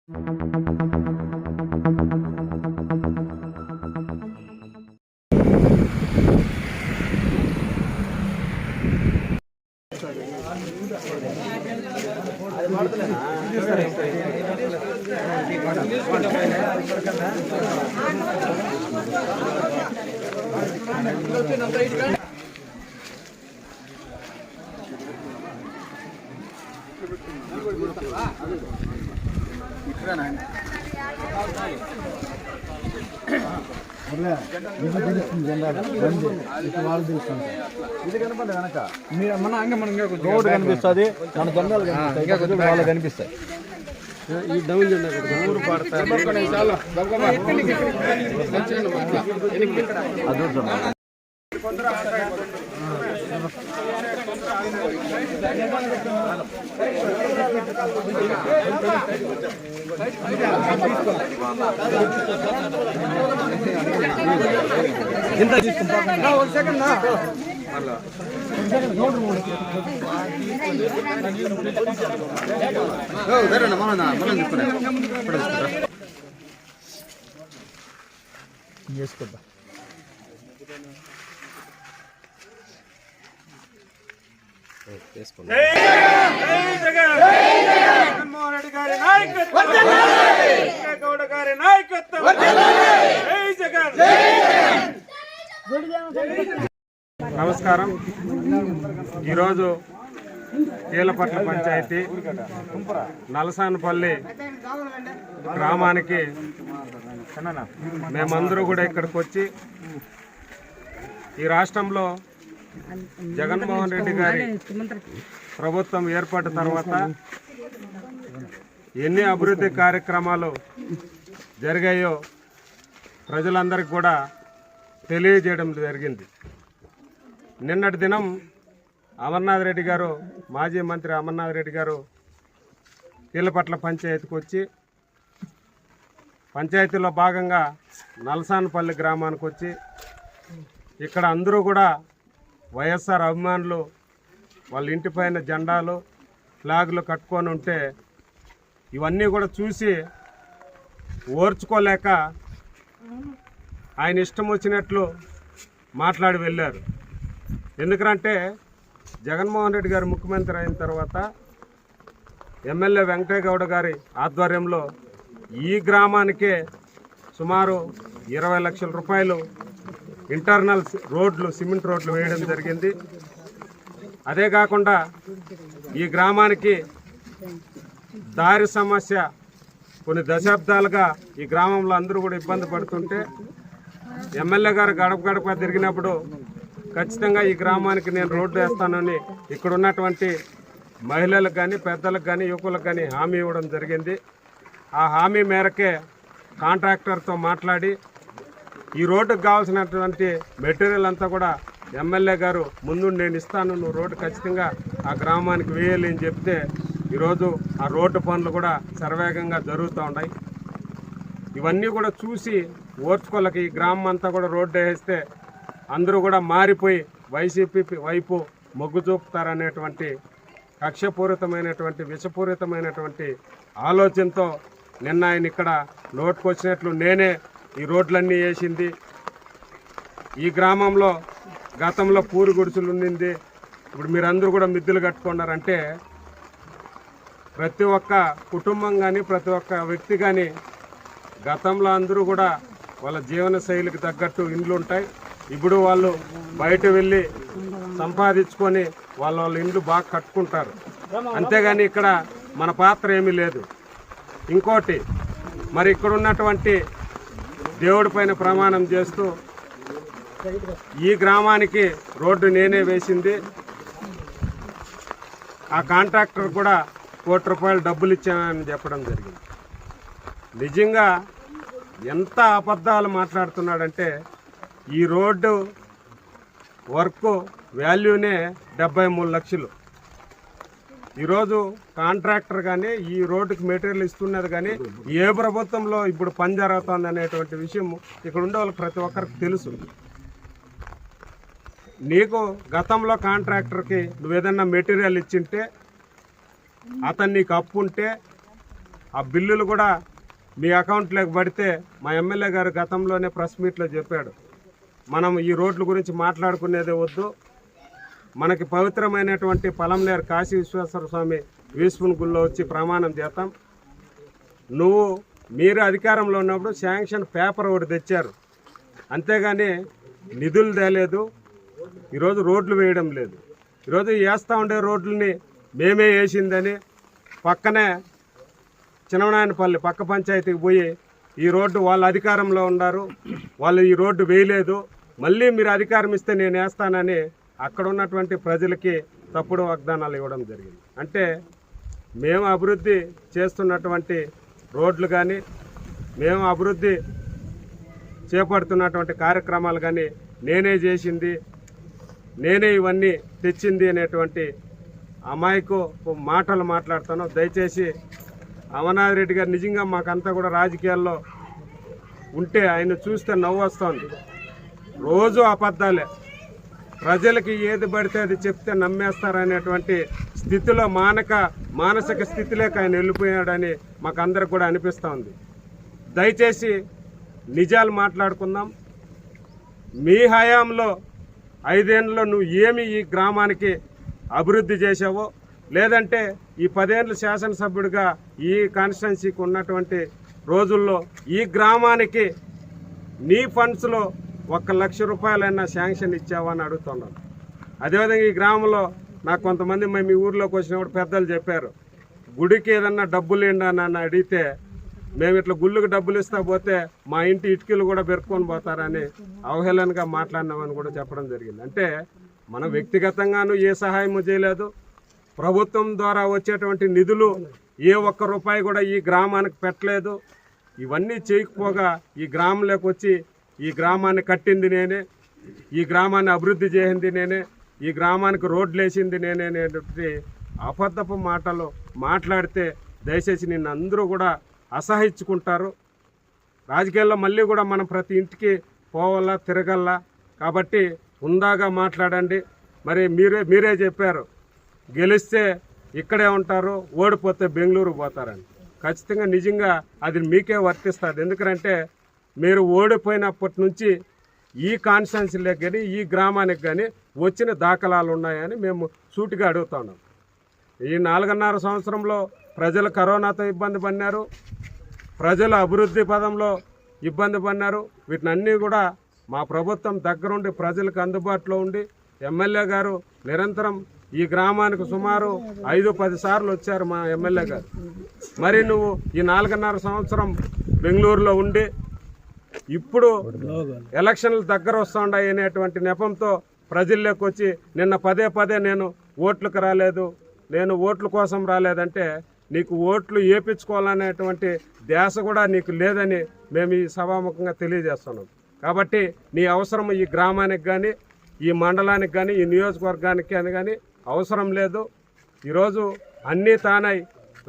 ఇది కనపడదు వెనక రోడ్డు కనిపిస్తుంది, మన జెండాలు కనిపిస్తాయి. ఈ డౌన్ జెండా ఊరు పడతాయి. ఇంత తీసుకుంటా సెకండ్ చేసుకుంటా. జగన్మోహన్ రెడ్డి గారి నాయకత్వం, గౌడ గారి నాయకత్వం. నమస్కారం. ఈరోజు కీలపట్ల పంచాయతీ నలసానపల్లి గ్రామానికి మేమందరూ కూడా ఇక్కడికి వచ్చి ఈ రాష్ట్రంలో జగన్మోహన్ రెడ్డి గారి ప్రభుత్వం ఏర్పడిన తర్వాత ఎన్ని అభివృద్ధి కార్యక్రమాలు జరిగాయో ప్రజలందరికీ కూడా తెలియజేయడం జరిగింది. నిన్నటి దినం అమర్నాథ్ రెడ్డి గారు, మాజీ మంత్రి అమర్నాథ్ రెడ్డి గారు కీలపట్ల పంచాయతీకి వచ్చి పంచాయతీలో భాగంగా నలసానపల్లి గ్రామానికి వచ్చి ఇక్కడ అందరూ కూడా వైఎస్ఆర్ అభిమానులు వాళ్ళ ఇంటిపైన జెండాలు ఫ్లాగులు కట్టుకొని ఉంటే ఇవన్నీ కూడా చూసి ఓర్చుకోలేక ఆయన ఇష్టం వచ్చినట్లు మాట్లాడి వెళ్ళారు. ఎందుకంటే జగన్మోహన్ రెడ్డి గారు ముఖ్యమంత్రి అయిన తర్వాత ఎమ్మెల్యే వెంకటయ్య గౌడ గారి ఆధ్వర్యంలో ఈ గ్రామానికే సుమారు 20 లక్షల రూపాయలు ఇంటర్నల్ రోడ్లు, సిమెంట్ రోడ్లు వేయడం జరిగింది. అదే కాకుండా ఈ గ్రామానికి దారి సమస్య కొన్ని దశాబ్దాలుగా ఈ గ్రామంలో అందరూ కూడా ఇబ్బంది పడుతుంటే ఎమ్మెల్యే గారు గడప గడప తిరిగినప్పుడు ఖచ్చితంగా ఈ గ్రామానికి నేను రోడ్డు వేస్తానని ఇక్కడ ఉన్నటువంటి మహిళలకు కానీ, పెద్దలకు కానీ, యువకులకు కానీ హామీ ఇవ్వడం జరిగింది. ఆ హామీ మేరకే కాంట్రాక్టర్తో మాట్లాడి ఈ రోడ్డుకు కావాల్సినటువంటి మెటీరియల్ అంతా కూడా ఎమ్మెల్యే గారు ముందు నేను ఇస్తాను, నువ్వు రోడ్డు ఖచ్చితంగా ఆ గ్రామానికి వేయాలి అని చెప్తే ఈరోజు ఆ రోడ్డు పనులు కూడా శరవేగంగా జరుగుతూ ఉన్నాయి. ఇవన్నీ కూడా చూసి ఓర్చుకోలేక ఈ గ్రామం అంతా కూడా రోడ్డు వేస్తే అందరూ కూడా మారిపోయి వైసీపీ వైపు మొగ్గు చూపుతారనేటువంటి కక్షపూరితమైనటువంటి, విషపూరితమైనటువంటి ఆలోచనతో నిన్న ఆయన ఇక్కడ నోటుకొచ్చినట్లు నేనే ఈ రోడ్లన్నీ వేసింది. ఈ గ్రామంలో గతంలో పూరి గుడిసెలు ఉండింది, ఇప్పుడు మీరందరూ కూడా మిద్దెలు కట్టుకున్నారంటే ప్రతి ఒక్క కుటుంబం కానీ, ప్రతి ఒక్క వ్యక్తి కానీ గతంలో అందరూ కూడా వాళ్ళ జీవన శైలికి తగ్గట్టు ఇండ్లు ఉంటాయి. ఇప్పుడు వాళ్ళు బయట వెళ్ళి సంపాదించుకొని వాళ్ళ ఇండ్లు బాగా కట్టుకుంటారు. అంతేగాని ఇక్కడ మన పాత్ర ఏమీ లేదు. ఇంకోటి, మరి ఇక్కడ ఉన్నటువంటి దేవుడి పైన ప్రమాణం చేస్తూ ఈ గ్రామానికి రోడ్డు నేనే వేసింది, ఆ కాంట్రాక్టర్ కూడా 1 కోటి రూపాయలు డబ్బులు ఇచ్చానని చెప్పడం జరిగింది. నిజంగా ఎంత అబద్ధాలు మాట్లాడుతున్నాడంటే ఈ రోడ్డు వర్క్ వాల్యూనే 73 లక్షలు. ఈరోజు కాంట్రాక్టర్ కానీ ఈ రోడ్డుకి మెటీరియల్ ఇస్తున్నది కానీ ఏ ప్రభుత్వంలో ఇప్పుడు పని జరుగుతుంది అనేటువంటి విషయం ఇక్కడ ఉండే వాళ్ళకి ప్రతి ఒక్కరికి తెలుసు. నీకు గతంలో కాంట్రాక్టర్కి నువ్వు ఏదన్నా మెటీరియల్ ఇచ్చింటే, అతను నీకు అప్పు ఉంటే ఆ బిల్లులు కూడా మీ అకౌంట్లోకి పడితే మా ఎమ్మెల్యే గారు గతంలోనే ప్రెస్ మీట్లో చెప్పాడు, మనం ఈ రోడ్ల గురించి మాట్లాడుకునేదే వద్దు, మనకి పవిత్రమైనటువంటి పలంనేరు కాశీ విశ్వేశ్వర స్వామి వీస్పున్ గుళ్ళో వచ్చి ప్రమాణం చేస్తాం. మీరు అధికారంలో ఉన్నప్పుడు శాంక్షన్ పేపర్ ఒకటి తెచ్చారు, అంతేగాని నిధులు తేలేదు. ఈరోజు రోడ్లు వేయడం లేదు. ఈరోజు వేస్తూ ఉండే రోడ్లని మేమే వేసిందని పక్కనే చిన్ననాయనపల్లి పక్క పంచాయతీకి పోయి ఈ రోడ్డు వాళ్ళ అధికారంలో ఉన్నారు, వాళ్ళు ఈ రోడ్డు వేయలేదు, మళ్ళీ మీరు అధికారం ఇస్తే నేను వేస్తానని అక్కడ ఉన్నటువంటి ప్రజలకి తప్పుడు వాగ్దానాలు ఇవ్వడం జరిగింది. అంటే మేము అభివృద్ధి చేస్తున్నటువంటి రోడ్లు కానీ మేము అభివృద్ధి చేపడుతున్నటువంటి కార్యక్రమాలు కానీ నేనే చేసింది, నేనే ఇవన్నీ తెచ్చింది అనేటువంటి అమాయకు మాటలు మాట్లాడుతాను. దయచేసి అమర్నాథ్ రెడ్డి గారు నిజంగా మాకంతా కూడా రాజకీయాల్లో ఉంటే ఆయన చూస్తే నవ్వు వస్తుంది. రోజు అబద్ధాలే, ప్రజలకి ఏది పడితే అది చెప్తే నమ్మేస్తారనేటువంటి స్థితిలో మానసిక స్థితిలోకి ఆయన వెళ్ళిపోయాడని మాకందరికి కూడా అనిపిస్తూ ఉంది. దయచేసి నిజాలు మాట్లాడుకుందాం. మీ హయాంలో 5 ఏళ్ళలో నువ్వు ఏమి ఈ గ్రామానికి అభివృద్ధి చేసావో, లేదంటే ఈ 10 ఏళ్ళు శాసనసభ్యుడిగా ఈ కాన్స్టిట్యున్సీకి ఉన్నటువంటి రోజుల్లో ఈ గ్రామానికి నీ ఫండ్స్లో 1,00,000 రూపాయలైనా శాంక్షన్ ఇచ్చావా అని అడుగుతున్నాను. అదేవిధంగా ఈ గ్రామంలో నాకు కొంతమంది మీ ఊర్లోకి వచ్చినప్పుడు పెద్దలు చెప్పారు, గుడికి ఏదన్నా డబ్బులు ఏంటని అడిగితే మేము ఇట్లా గుళ్ళకి డబ్బులు ఇస్తా పోతే మా ఇంటి ఇటుకలు కూడా పెరుక్కొని పోతారని అవహేళనగా మాట్లాడినామని కూడా చెప్పడం జరిగింది. అంటే మనం వ్యక్తిగతంగానూ ఏ సహాయము చేయలేదు, ప్రభుత్వం ద్వారా వచ్చేటువంటి నిధులు ఏ ఒక్క రూపాయి కూడా ఈ గ్రామానికి పెట్టలేదు. ఇవన్నీ చేయకపోగా ఈ గ్రామంలోకి వచ్చి ఈ గ్రామాన్ని కట్టింది నేనే, ఈ గ్రామాన్ని అభివృద్ధి చేసింది నేనే, ఈ గ్రామానికి రోడ్లు వేసింది నేనే అనేటువంటి అబద్ధపు మాటలు మాట్లాడితే దయచేసి నిన్ను అందరూ కూడా అసహించుకుంటారు. రాజకీయాల్లో మళ్ళీ కూడా మనం ప్రతి ఇంటికి పోవాలా, తిరగల్లా. కాబట్టి హుందాగా మాట్లాడండి. మరి మీరే చెప్పారు, గెలిస్తే ఇక్కడే ఉంటారు, ఓడిపోతే బెంగళూరు పోతారని. ఖచ్చితంగా నిజంగా అది మీకే వర్తిస్తుంది. ఎందుకంటే మీరు ఓడిపోయినప్పటి నుంచి ఈ కాన్స్టిట్యున్సీలకు కానీ ఈ గ్రామానికి కానీ వచ్చిన దాఖలాలు ఉన్నాయని మేము సూటిగా అడుగుతున్నాం. ఈ 4.5 సంవత్సరంలో ప్రజలు కరోనాతో ఇబ్బంది పడినారు, ప్రజలు అభివృద్ధి పదంలో ఇబ్బంది పడినారు. వీటినన్నీ కూడా మా ప్రభుత్వం దగ్గరుండి ప్రజలకు అందుబాటులో ఉండి ఎమ్మెల్యే గారు నిరంతరం ఈ గ్రామానికి సుమారు 5-10 సార్లు వచ్చారు మా ఎమ్మెల్యే గారు. మరి నువ్వు ఈ 4.5 సంవత్సరం బెంగళూరులో ఉండి ఇప్పుడు ఎలక్షన్లు దగ్గర వస్తుండాయి అనేటువంటి నెపంతో ప్రజల్లోకి వచ్చి నిన్న పదే నేను ఓట్లకు రాలేదు, నేను ఓట్ల కోసం రాలేదంటే నీకు ఓట్లు వేయించుకోవాలనేటువంటి ధ్యాస కూడా నీకు లేదని మేము ఈ సభాముఖంగా తెలియజేస్తున్నాం. కాబట్టి నీ అవసరం ఈ గ్రామానికి కానీ ఈ మండలానికి కానీ ఈ నియోజకవర్గానికి అని కానీ అవసరం లేదు. ఈరోజు అన్నీ తానై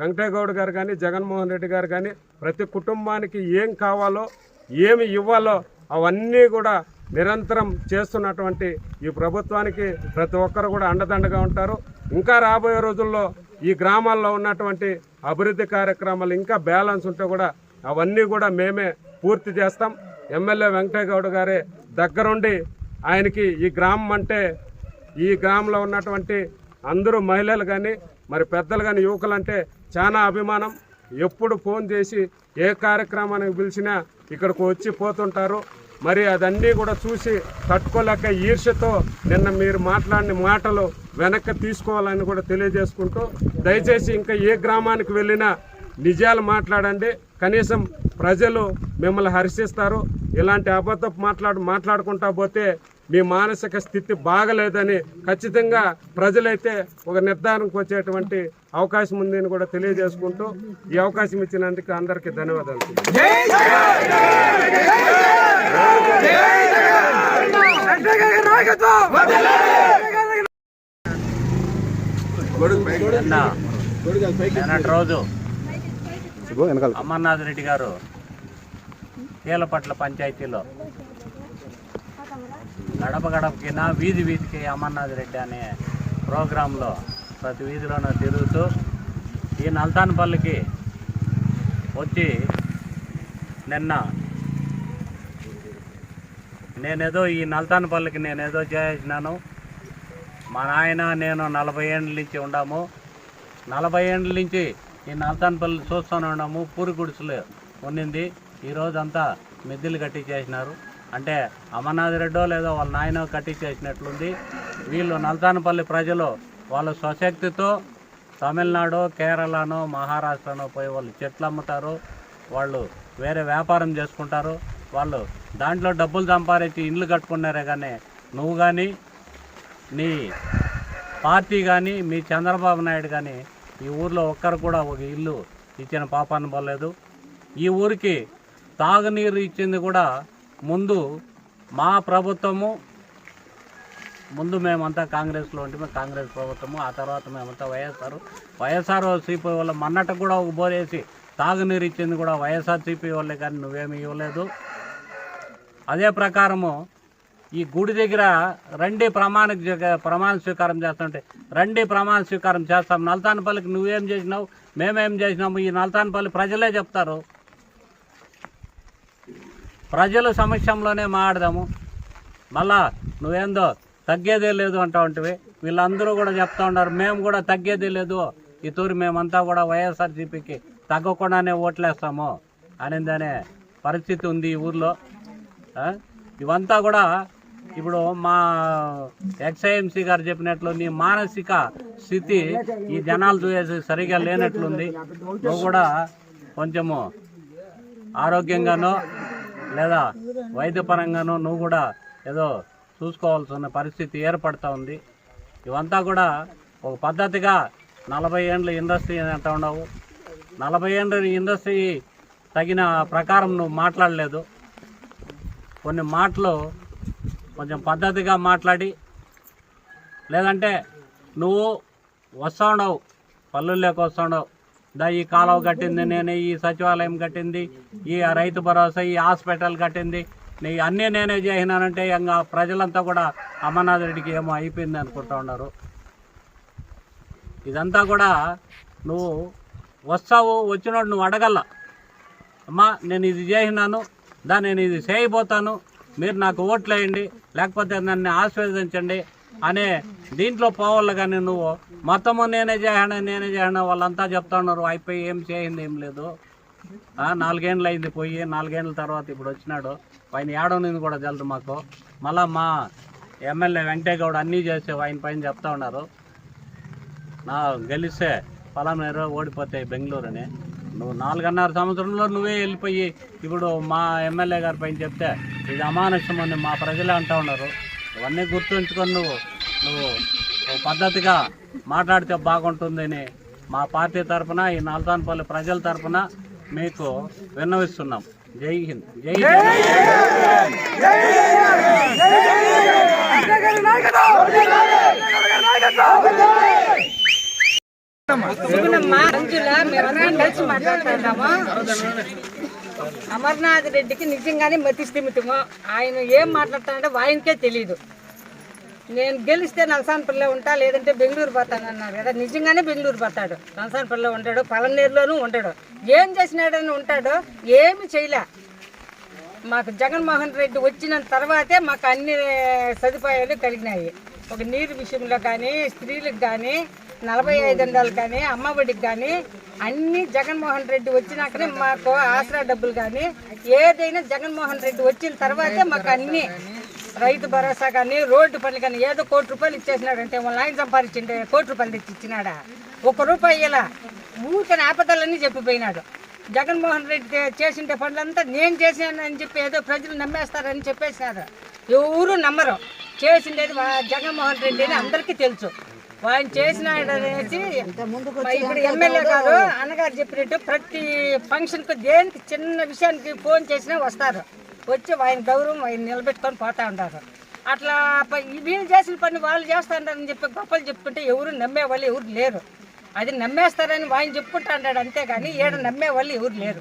వెంకటేగౌడ గారు కానీ జగన్మోహన్ రెడ్డి గారు కానీ ప్రతి కుటుంబానికి ఏం కావాలో ఏమి ఇవ్వాలో అవన్నీ కూడా నిరంతరం చేస్తున్నటువంటి ఈ ప్రభుత్వానికి ప్రతి ఒక్కరు కూడా అండదండగా ఉంటారు. ఇంకా రాబోయే రోజుల్లో ఈ గ్రామాల్లో ఉన్నటువంటి అభివృద్ధి కార్యక్రమాలు ఇంకా బ్యాలెన్స్ ఉంటే కూడా అవన్నీ కూడా మేమే పూర్తి చేస్తాం. ఎమ్మెల్యే వెంకటేగౌడ గారే దగ్గరుండి ఆయనకి ఈ గ్రామం అంటే ఈ గ్రామంలో ఉన్నటువంటి అందరూ మహిళలు కానీ మరి పెద్దలు కానీ యువకులు అంటే చాలా అభిమానం. ఎప్పుడు ఫోన్ చేసి ఏ కార్యక్రమానికి పిలిచినా ఇక్కడికి వచ్చి పోతుంటారు. మరి అదన్నీ కూడా చూసి తట్టుకోలేక ఈర్ష్యతో నిన్న మీరు మాట్లాడిన మాటలు వెనక్కి తీసుకోవాలని కూడా తెలియజేసుకుంటూ దయచేసి ఇంకా ఏ గ్రామానికి వెళ్ళినా నిజాలు మాట్లాడండి. కనీసం ప్రజలు మిమ్మల్ని హర్షిస్తారు. ఇలాంటి అబద్ధపు మాట్లాడుకుంటా పోతే మీ మానసిక స్థితి బాగలేదని ఖచ్చితంగా ప్రజలైతే ఒక నిర్ధారణకు వచ్చేటువంటి అవకాశం ఉందని కూడా తెలియజేసుకుంటూ ఈ అవకాశం ఇచ్చినందుకు అందరికీ ధన్యవాదాలు. రోజు అమర్నాథ్ రెడ్డి గారు కీలపట్ల పంచాయతీలో గడప గడపకినా వీధి వీధికి అమర్నాథ్ రెడ్డి అనే ప్రోగ్రాంలో ప్రతి వీధిలోనూ తిరుగుతూ ఈ నల్తాన్పల్లికి వచ్చి నిన్న నేనేదో ఈ నల్తానపల్లికి నేనేదో చేసినాను. మా నాయన నేను 40 ఏళ్ళ నుంచి ఉన్నాము. 40 ఏళ్ళ నుంచి ఈ నల్తానపల్లి చూస్తూనే ఉన్నాము. పూరి గుడిసెలు ఉన్నింది. ఈరోజంతా మిద్దెలు కట్టించేసినారు. అంటే అమర్నాథ్ రెడ్డో లేదో వాళ్ళ నాయన కట్టించేసినట్లుంది. వీళ్ళు నల్తానపల్లి ప్రజలు వాళ్ళ స్వశక్తితో తమిళనాడు, కేరళనో, మహారాష్ట్రనో పోయి వాళ్ళు చెట్లు అమ్ముతారు. వాళ్ళు వేరే వ్యాపారం చేసుకుంటారు. వాళ్ళు దాంట్లో డబ్బులు సంపాదించి ఇండ్లు కట్టుకున్నారే. కానీ నువ్వు కానీ నీ పార్టీ కానీ మీ చంద్రబాబు నాయుడు కానీ ఈ ఊర్లో ఒక్కరు కూడా ఒక ఇల్లు ఇచ్చిన పాపాన్ని పోలేదు. ఈ ఊరికి తాగునీరు ఇచ్చింది కూడా ముందు మా ప్రభుత్వము. ముందు మేమంతా కాంగ్రెస్లో ఉంటే కాంగ్రెస్ ప్రభుత్వము, ఆ తర్వాత మేమంతా వైఎస్ఆర్సీపీ వాళ్ళ మన్నట కూడా ఒక బోరేసి తాగునీరు ఇచ్చింది కూడా వైఎస్ఆర్సీపీ వాళ్ళే. కానీ నువ్వేమి ఇవ్వలేదు. అదే ప్రకారము ఈ గుడి దగ్గర రండి ప్రమాణ స్వీకారం చేస్తుంటే రండి ప్రమాణ స్వీకారం చేస్తాం. నల్తానపల్లికి నువ్వేం చేసినావు, మేమేం చేసినాము ఈ నల్తానపల్లి ప్రజలే చెప్తారు. ప్రజల సమక్షంలోనే మాట్లాడదాము. మళ్ళా నువ్వేందో తగ్గేదే లేదు అంటా ఉంటివి. వీళ్ళందరూ కూడా చెప్తా ఉన్నారు మేము కూడా తగ్గేదే లేదు, ఈ తూరి మేమంతా కూడా వైఎస్ఆర్సీపీకి తగ్గకుండానే ఓట్లేస్తాము అనేదనే పరిస్థితి ఉంది ఈ ఊర్లో. ఇవంతా కూడా ఇప్పుడు మా ఎక్స్ఐఎంసీ గారు చెప్పినట్లు నీ మానసిక స్థితి ఈ జనాలు చూసేసి సరిగా లేనట్లుంది. నువ్వు కూడా కొంచెము ఆరోగ్యంగానో లేదా వైద్యపరంగానో నువ్వు కూడా ఏదో చూసుకోవాల్సిన పరిస్థితి ఏర్పడుతూ ఉంది. ఇవంతా కూడా ఒక పద్ధతిగా 40 ఏళ్ళ ఇండస్ట్రీ అంటూ ఉండవు. 40 ఏళ్ళ ఇండస్ట్రీ తగిన ప్రకారం నువ్వు మాట్లాడలేదు. కొన్ని మాటలు కొంచెం పద్ధతిగా మాట్లాడి, లేదంటే నువ్వు వస్తూ ఉండవు పల్లెల్లోకి వస్తూ ఉండవు. ఈ కాలువ కట్టింది నేనే, ఈ సచివాలయం కట్టింది, ఈ రైతు భరోసా, ఈ హాస్పిటల్ కట్టింది, అన్నీ నేనే చేసినానంటే ఇంకా ప్రజలంతా కూడా అమర్నాథ్ రెడ్డికి ఏమో అయిపోయింది అనుకుంటా ఉన్నారు. ఇదంతా కూడా నువ్వు వస్తావు, వచ్చినోడు నువ్వు అడగల, అమ్మా నేను ఇది చేసినాను, నేను ఇది చేయబోతాను, మీరు నాకు ఓట్లు వేయండి, లేకపోతే నన్ను ఆశీర్వదించండి అనే దీంట్లో పోవాలి. కానీ నువ్వు మొత్తము నేనే చేయను వాళ్ళంతా చెప్తా ఉన్నారు. అయిపోయి ఏం చేయింది ఏం లేదు. 4 ఏళ్ళు అయింది పోయి, 4 ఏళ్ళ తర్వాత ఇప్పుడు వచ్చినాడు. ఆయన ఏడవనింది కూడా తెలుదు మాకు. మళ్ళా మా ఎమ్మెల్యే వెంకటేగౌడ అన్నీ చేసేవి ఆయన పైన చెప్తా ఉన్నారు. నా గెలిస్తే పలానా ఓడిపోతాయి బెంగళూరు అని. నువ్వు 4.5 సంవత్సరంలో నువ్వే వెళ్ళిపోయి ఇప్పుడు మా ఎమ్మెల్యే గారి పైన చెప్తే ఇది అమానుష్యం అని మా ప్రజలే అంటూ ఉన్నారు. ఇవన్నీ గుర్తుంచుకొని నువ్వు పద్ధతిగా మాట్లాడితే బాగుంటుందని మా పార్టీ తరఫున ఈ నల్తానపల్లి ప్రజల తరఫున మీకు విన్నవిస్తున్నాం. జై హింద్, జై అమర్నాథ్ రెడ్డికి నిజంగానే మతి స్థిమితము. ఆయన ఏం మాట్లాడతాడంటే ఆయనకే తెలియదు. నేను గెలిస్తే నల్సాన్పల్లిలో ఉంటా, లేదంటే బెంగళూరు పోతాను అన్నారు కదా. నిజంగానే బెంగళూరు పోతాడు, నల్సాన్పల్లిలో ఉంటాడు, పలనేరులోనూ ఉంటాడు. ఏం చేసినాడని ఉంటాడు, ఏమి చేయలే. మాకు జగన్మోహన్ రెడ్డి వచ్చిన తర్వాతే మాకు అన్ని సదుపాయాలు కలిగినాయి. ఒక నీరు విషయంలో కానీ, స్త్రీలకు కానీ, 45 ఏళ్ళకి కానీ, అమ్మఒడికి కానీ అన్నీ జగన్మోహన్ రెడ్డి వచ్చినాకనే మాకు ఆసరా డబ్బులు కానీ ఏదైనా జగన్మోహన్ రెడ్డి వచ్చిన తర్వాతే మాకు అన్నీ. రైతు భరోసా కానీ, రోడ్డు పనులు కానీ ఏదో 1 కోటి రూపాయలు ఇచ్చేసినాడంటే వాళ్ళ ఆయన సంపాదించిండే 1 కోటి రూపాయలు తెచ్చి ఇచ్చినాడా? 1 రూపాయి ఇలా ఊరికని ఆపదలన్నీ చెప్పిపోయినాడు. జగన్మోహన్ రెడ్డి చేసిండే పనులంతా నేను చేశానని చెప్పి ఏదో ప్రజలు నమ్మేస్తారని చెప్పేసినారు. ఎవరు నమ్మరు. చేసిండేది జగన్మోహన్ రెడ్డి అని అందరికీ తెలుసు. ఆయన చేసినాడనేసి ఇప్పుడు ఎమ్మెల్యే గారు అన్నగారు చెప్పినట్టు ప్రతి ఫంక్షన్కు దేనికి చిన్న విషయానికి ఫోన్ చేసినా వస్తారు. వచ్చి ఆయన గౌరవం ఆయన నిలబెట్టుకొని పోతా ఉంటారు. అట్లా వీళ్ళు చేసిన పని వాళ్ళు చేస్తారని చెప్పి గొప్పలు చెప్పుకుంటే ఎవరు నమ్మే వాళ్ళు ఎవరు లేరు. అది నమ్మేస్తారని ఆయన చెప్పుకుంటా అంటాడు అంతేగాని ఏడ నమ్మే వాళ్ళు ఎవరు లేరు.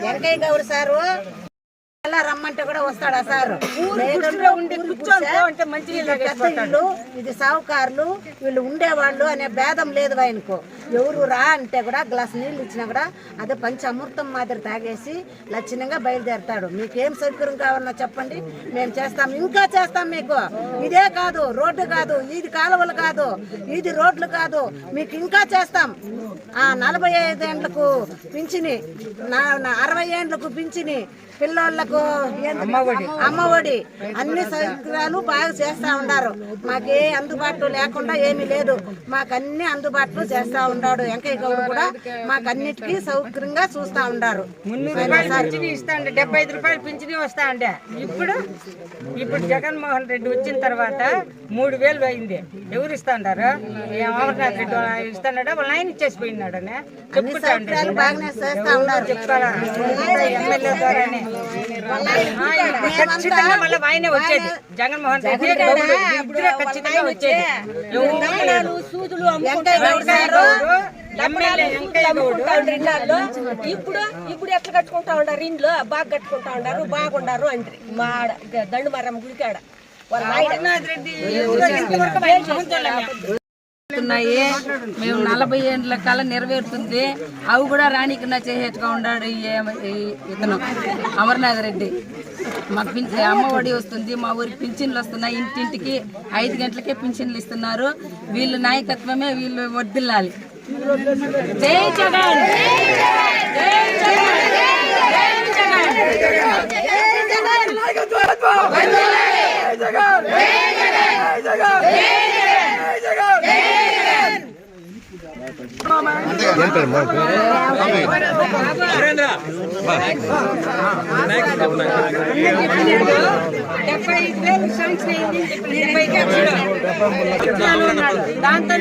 వెంకయ్య గౌడ్ సారు ఎవరన్నా రమ్మంటే కూడా వస్తాడా సార్? ఇది సావుకారులు వీళ్ళు ఉండేవాళ్ళు అనే భేదం లేదు ఆయనకు. ఎవరు రా అంటే కూడా గ్లాస్ నీళ్ళు ఇచ్చినా కూడా అదే పంచామృతం మాదిరి తాగేసి లక్షణంగా బయలుదేరతాడు. మీకేం సౌకర్యం కావాలన్నా చెప్పండి, మేము చేస్తాం, ఇంకా చేస్తాం మీకు. ఇదే కాదు, రోడ్డు కాదు, ఇది కాలువలు కాదు, ఇది రోడ్లు కాదు, మీకు ఇంకా చేస్తాం. 45 ఏండ్లకు పింఛని, 60 ఏండ్లకు పింఛని, పిల్లోళ్లకు అమ్మఒడి అన్ని సౌకర్యాలు బాగా చేస్తా ఉన్నారు. మాకే అందుబాటులో లేకుండా ఏమీ లేదు, మాకు అన్ని అందుబాటులో చేస్తా ఉన్నాడు. వెంకయ్య గౌడ్ కూడా మాకు అన్నిటికీ సౌకర్యంగా చూస్తా ఉన్నారు. 300 ఇస్తాండే, 75 రూపాయలు పింఛని వస్తా ఉండే. ఇప్పుడు జగన్మోహన్ రెడ్డి వచ్చిన తర్వాత 3000 అయింది. ఎవరు ఇస్తాండారు? అమర్నాథ్ రెడ్డి ఇస్తాడా? వాళ్ళ ఆయన ఇచ్చేసిపోయినాడని సౌకర్యాలు బాగానే చేస్తా ఉన్నారు. చెప్పాలా ఎమ్మెల్యే ద్వారానే. ఖచ్చితంగా మళ్ళీ ఆయనే వచ్చేది. జగన్మోహన్ రెడ్డి ఖచ్చితంగా వచ్చేది. ఇప్పుడు ఎట్లా కట్టుకుంటా ఉన్నారు? ఇంట్లో బాగా కట్టుకుంటా ఉన్నారు, బాగుండారు అంటే మా దండుమరం గుడికాడ మేము 40 ఏండ్ల కాలం నెరవేరుతుంది. అవి కూడా రాణికన్నా చేసేట్టుగా ఉన్నాడు ఇతను అమర్నాథ్ రెడ్డి. మాకు అమ్మఒడి వస్తుంది, మా ఊరికి పింఛన్లు వస్తున్నాయి. ఇంటింటికి 5 గంటలకే పింఛన్లు ఇస్తున్నారు. వీళ్ళు నాయకత్వమే వీళ్ళు వర్ధిల్లాలి. జై జగన్, జై జగన్, దాంతో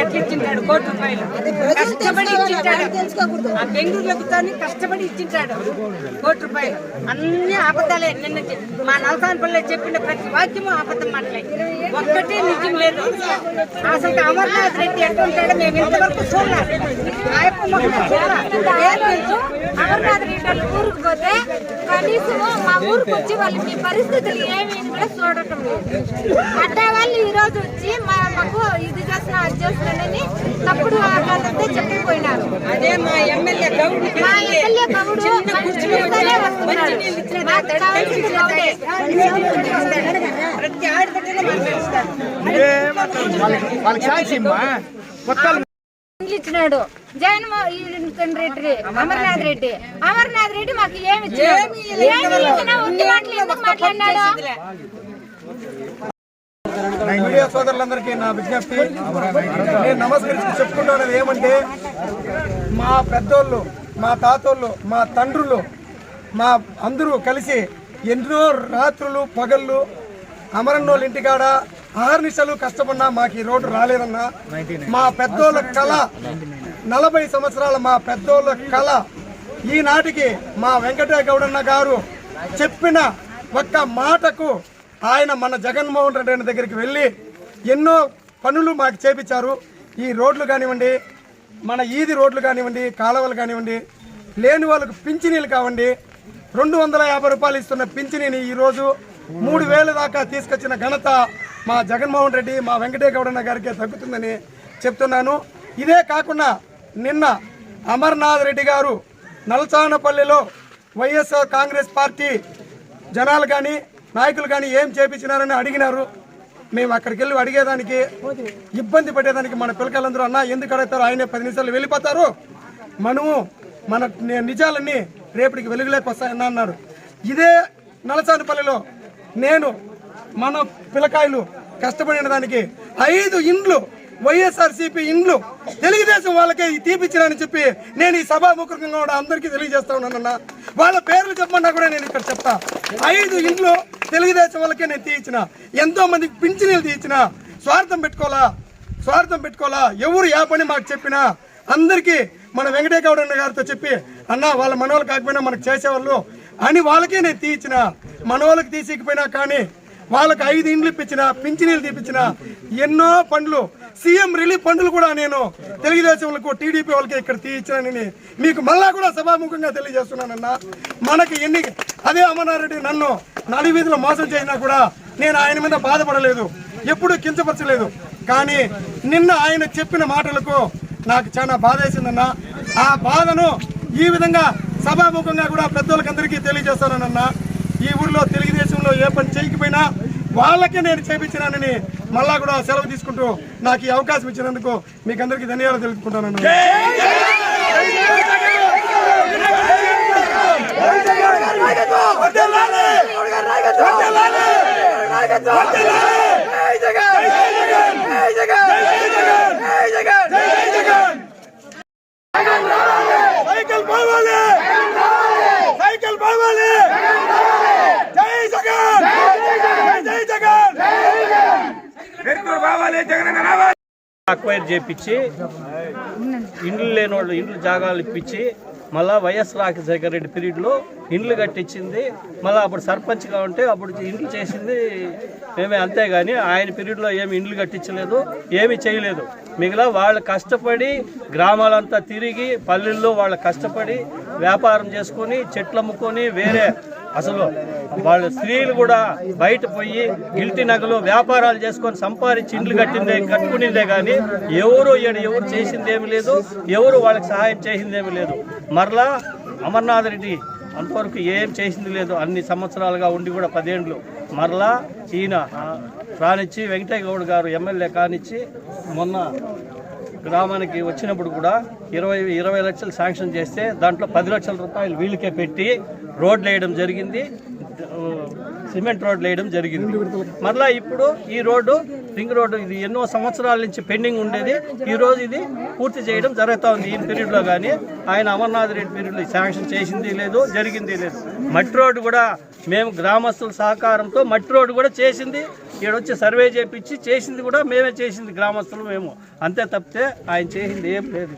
ఎట్లా ఇచ్చింటాడు? ₹1 కోటి. కష్టపడి ఇచ్చింటాడు. ఆ బెంగళూరులో కూర్చొని కష్టపడి ఇచ్చింటాడు ₹1 కోటి. అన్ని అబద్ధాలే. నిన్న మా నల్సాన్పల్లి చెప్పిన ప్రతి వాక్యము అబద్ధం మాటలే, ఒక్కటే నిజం లేదు. అసలు అమర్నాథ్ రెడ్డి ఎట్లా ఉంటాడో మేము ఇంతవరకు చూడాలి. అమర్నాథ్ రెడ్డి వాళ్ళు ఊరికి పోతే కనీసం మా ఊరికి వచ్చి వాళ్ళు మీ పరిస్థితులు ఏమీ కూడా చూడటం లేదు. అట్లా వాళ్ళు ఈ రోజు వచ్చి మాకు ఇది చేస్తున్నా అది చేస్తున్నానని తప్పుడు వాళ్ళంతా చెప్పిపోయినారు. అదే మా ఎమ్మెల్యే గౌడ్ ప్రతి ఆడబిడ్డలో మాట్లాడుతారు. ఇచ్చినాడు జగన్మోహన్ రెడ్డి, అమర్నాథ్ రెడ్డి. అమర్నాథ్ రెడ్డి మాకు ఏమి మాట్లాడినాడు? మీడియా సోదరులందరికీ నా విజ్ఞప్తి, నేను నమస్కరించి చెప్పుకుంటున్నది ఏమంటే, మా పెద్దోళ్ళు, మా తాతోళ్ళు, మా తండ్రులు, మా అందరూ కలిసి ఎన్నో రాత్రులు పగళ్ళు అమరన్నోళ్ళ ఇంటికాడ ఆహర్నిశలు కష్టపడినా మాకు ఈ రోడ్డు రాలేదన్నా. మా పెద్దోళ్ళ కళ, 40 సంవత్సరాల మా పెద్దోళ్ళ కళ ఈనాటికి మా వెంకటయ్య గౌడన్న గారు చెప్పిన ఒక్క మాటకు ఆయన మన జగన్మోహన్ రెడ్డి అన్న దగ్గరికి వెళ్ళి ఎన్నో పనులు మాకు చేపించారు. ఈ రోడ్లు కానివ్వండి, మన ఈది రోడ్లు కానివ్వండి, కాలువలు కానివ్వండి, లేని వాళ్ళకు పింఛనీలు కావండి. 250 రూపాయలు ఇస్తున్న పింఛనీని ఈరోజు 3000 దాకా తీసుకొచ్చిన ఘనత మా జగన్మోహన్ రెడ్డి, మా వెంకటయ్య గౌడన్న గారికి తగ్గుతుందని చెప్తున్నాను. ఇదే కాకుండా నిన్న అమర్నాథ్ రెడ్డి గారు నల్సానపల్లిలో వైఎస్ఆర్ కాంగ్రెస్ పార్టీ జనాలు కానీ నాయకులు కానీ ఏం చేపించినారని అడిగినారు. మేము అక్కడికి వెళ్ళి అడిగేదానికి ఇబ్బంది పడేదానికి మన పిల్లకాయలందరూ అన్న ఎందుకు అడుగుతారు, ఆయనే 10 నిమిషాలు వెళ్ళిపోతారు, మనము మన నిజాలన్నీ రేపటికి వెలుగులోకి వస్తాయన్న అన్నారు. ఇదే నలసానపల్లిలో నేను మన పిల్లకాయలు కష్టపడిన దానికి 5 ఇండ్లు వైఎస్ఆర్సీపీ ఇండ్లు తెలుగుదేశం వాళ్ళకే తీపిచ్చినని చెప్పి నేను ఈ సభాముఖంగా కూడా అందరికీ తెలియజేస్తా ఉన్నానన్న. వాళ్ళ పేర్లు చెప్పమన్నా కూడా నేను ఇక్కడ చెప్తా. 5 ఇండ్లు తెలుగుదేశం వాళ్ళకే నేను తీయించిన. ఎంతో మందికి పింఛనీలు తీయించిన. స్వార్థం పెట్టుకోవాలా. ఎవరు ఏ పని మాకు చెప్పినా అందరికీ మన వెంకటయ్య గౌడన్న గారితో చెప్పి అన్న వాళ్ళ మనవాళ్ళు కాకపోయినా మనకు చేసేవాళ్ళు అని వాళ్ళకే నేను తీయించిన. మనవాళ్ళకి తీసికపోయినా కానీ వాళ్ళకి 5 ఇండ్లు ఇప్పించిన, పింఛనీలు తీపించిన, ఎన్నో ఫండ్లు, సీఎం రిలీఫ్ ఫండ్లు కూడా నేను తెలుగుదేశం వాళ్ళకు, టీడీపీ వాళ్ళకి ఇక్కడ తీయించానని మీకు మళ్ళా కూడా సభాముఖంగా తెలియజేస్తున్నానన్నా. మనకి అదే అమర్నాథ్ రెడ్డి నన్ను నడివీధిలో మోసం చేసినా కూడా నేను ఆయన మీద బాధపడలేదు, ఎప్పుడూ కించపరచలేదు. కానీ నిన్న ఆయన చెప్పిన మాటలకు నాకు చాలా బాధ వేసిందన్నా. ఆ బాధను ఈ విధంగా సభాముఖంగా కూడా పెద్దోళ్ళకందరికీ తెలియజేస్తానన్నా. ఈ ఊర్లో తెలుగుదేశంలో ఏ పని చేయకపోయినా వాళ్ళకే నేను చేపించినానని మళ్ళా కూడా సెలవు తీసుకుంటూ నాకు ఈ అవకాశం ఇచ్చినందుకు మీకు అందరికీ ధన్యవాదాలు తెలుపుకుంటాను. సైకిల్ బావాలి, సైకిల్ బావాలి, జై జగన్, జై జగన్, బావాలి, జగన్ రావాలి. అక్వైర్ చేపించి ఇండ్లు లేని వాళ్ళు ఇండ్లు జాగాలు ఇప్పించి మళ్ళీ వైఎస్ రాజశేఖర రెడ్డి పీరియడ్లో ఇండ్లు కట్టించింది. మళ్ళీ అప్పుడు సర్పంచ్గా ఉంటే అప్పుడు ఇండ్లు చేసింది మేమే, అంతేగాని ఆయన పీరియడ్లో ఏమి ఇండ్లు కట్టించలేదు, ఏమీ చేయలేదు. మిగిలిన వాళ్ళు కష్టపడి గ్రామాలంతా తిరిగి పల్లెల్లో వాళ్ళు కష్టపడి వ్యాపారం చేసుకొని చెట్లు అమ్ముకొని వేరే అసలు వాళ్ళ స్త్రీలు కూడా బయట పోయి గిల్టీ నగలు వ్యాపారాలు చేసుకొని సంపాదించి ఇండ్లు కట్టుకునిందే కానీ ఎవరు చేసిందేమీ లేదు, ఎవరు వాళ్ళకి సహాయం చేసిందేమీ లేదు. మరలా అమర్నాథ్ రెడ్డి అంతవరకు ఏం చేసింది లేదు, అన్ని సంవత్సరాలుగా ఉండి కూడా 10 ఏళ్ళు. మరలా ఈయన రానిచ్చి వెంకటయ్య గౌడ్ గారు ఎమ్మెల్యే కానిచ్చి మొన్న గ్రామానికి వచ్చినప్పుడు కూడా 20 లక్షలు శాంక్షన్ చేస్తే దాంట్లో 10 లక్షల రూపాయలు వీళ్ళకే పెట్టి రోడ్లు వేయడం జరిగింది, సిమెంట్ రోడ్లు వేయడం జరిగింది. మరలా ఇప్పుడు ఈ రోడ్డు రింగ్ రోడ్డు ఇది ఎన్నో సంవత్సరాల నుంచి పెండింగ్ ఉండేది, ఈరోజు ఇది పూర్తి చేయడం జరుగుతూ ఉంది. ఈ పీరియడ్లో కానీ ఆయన అమర్నాథ్ రెడ్డి పీరియడ్లో శాంక్షన్ చేసింది లేదు, జరిగింది లేదు. మట్టి రోడ్డు కూడా మేము గ్రామస్తుల సహకారంతో మట్టి రోడ్డు కూడా చేసింది, ఈడొచ్చి సర్వే చేపించి చేసింది కూడా మేమే చేసింది గ్రామస్తులు మేము, అంతే తప్పితే ఆయన చేసింది ఏం లేదు.